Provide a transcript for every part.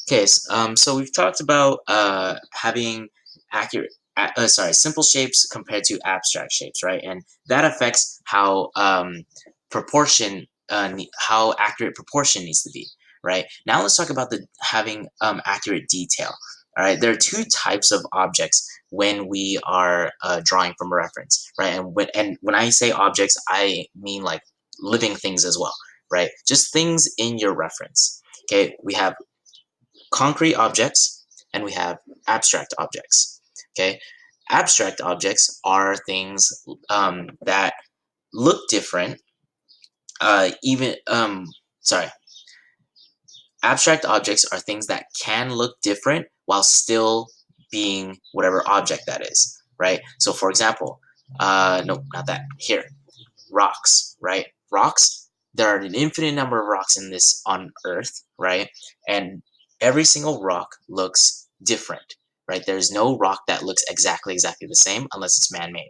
Okay, so we've talked about having simple shapes compared to abstract shapes, right? And that affects how how accurate proportion needs to be, right? Now let's talk about the having accurate detail. All right, there are two types of objects when we are drawing from a reference, right? And when I say objects, I mean like living things as well, right? Just things in your reference. Okay, we have concrete objects and we have abstract objects. Okay, abstract objects are things that look different. Even sorry, abstract objects are things that can look different while still being whatever object that is. Right. So, for example, no, not that. Here, rocks. Right, rocks. There are an infinite number of rocks in this on Earth. Right, and every single rock looks different, right? There's no rock that looks exactly the same unless it's man-made,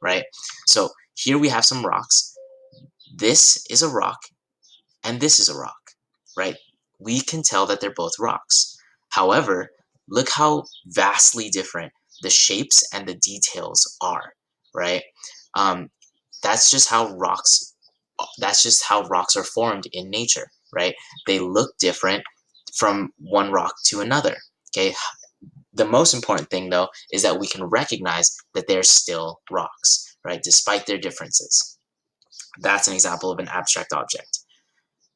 right? So here we have some rocks. This is a rock and this is a rock, right? We can tell that they're both rocks. However, look how vastly different the shapes and the details are, right? Um, that's just how rocks that's just how rocks are formed in nature, right? They look different from one rock to another. Okay, the most important thing though is that we can recognize that they're still rocks, right? Despite their differences. That's an example of an abstract object.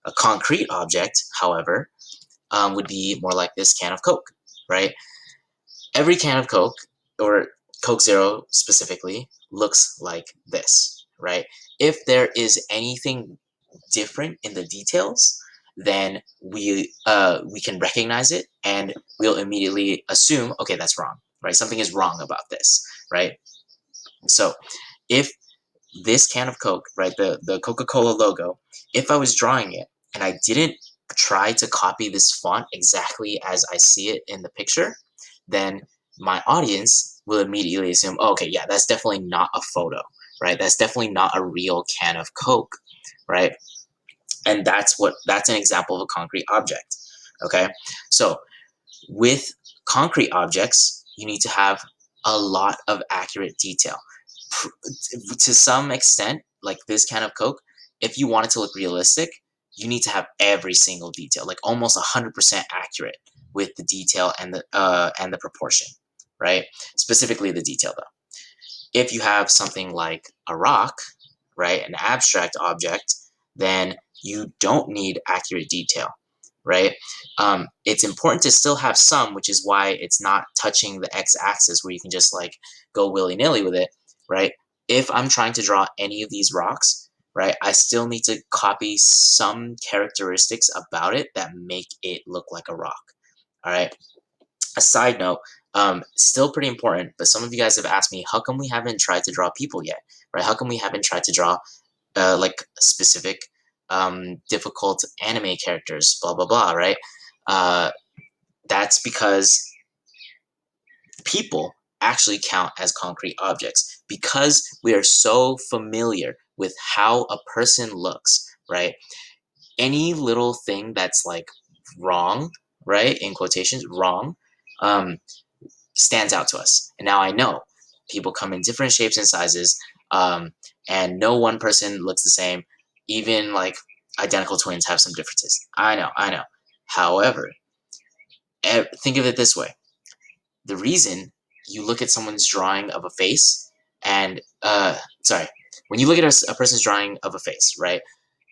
A concrete object, however, would be more like this can of Coke, right? Every can of Coke, or Coke Zero specifically, looks like this, right? If there is anything different in the details, then we can recognize it and we'll immediately assume, okay, that's wrong, right? Something is wrong about this, right? So if this can of Coke, right, the Coca-Cola logo, if I was drawing it and I didn't try to copy this font exactly as I see it in the picture, then my audience will immediately assume, oh, okay, yeah, that's definitely not a photo, right? That's definitely not a real can of Coke, right? And that's an example of a concrete object. Okay, so with concrete objects you need to have a lot of accurate detail. To some extent, like this can of Coke, if you want it to look realistic, you need to have every single detail, like almost 100% accurate with the detail and the proportion, right? Specifically the detail though. If you have something like a rock, right, an abstract object, then you don't need accurate detail, right? It's important to still have some, which is why it's not touching the x-axis where you can just like go willy-nilly with it, right? If I'm trying to draw any of these rocks, right, I still need to copy some characteristics about it that make it look like a rock, all right? A side note, still pretty important, but some of you guys have asked me, how come we haven't tried to draw people yet, right? How come we haven't tried to draw like specific difficult anime characters, blah blah blah, right? Uh, that's because people actually count as concrete objects because we are so familiar with how a person looks, right? Any little thing that's like wrong, right? In quotations, wrong, um, stands out to us. And now I know people come in different shapes and sizes, um, and no one person looks the same. Even like identical twins have some differences. I know, I know. However, think of it this way: the reason you look at someone's drawing of a face, and sorry, when you look at a person's drawing of a face, right?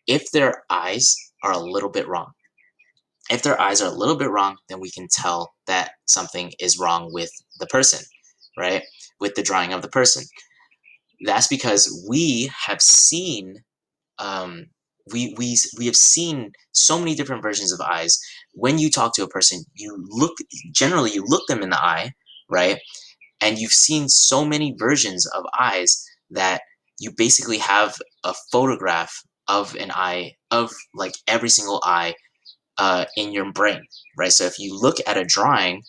If their eyes are a little bit wrong, if their eyes are a little bit wrong, then we can tell that something is wrong with the person, right? With the drawing of the person. That's because we have seen um, we have seen so many different versions of eyes. When you talk to a person, you look them in the eye, right? And you've seen so many versions of eyes that you basically have a photograph of an eye, of like every single eye in your brain, right? So if you look at a drawing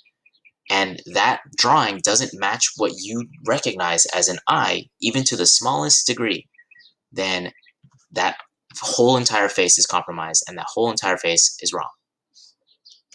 and that drawing doesn't match what you recognize as an eye, even to the smallest degree, then that whole entire face is compromised and that whole entire face is wrong.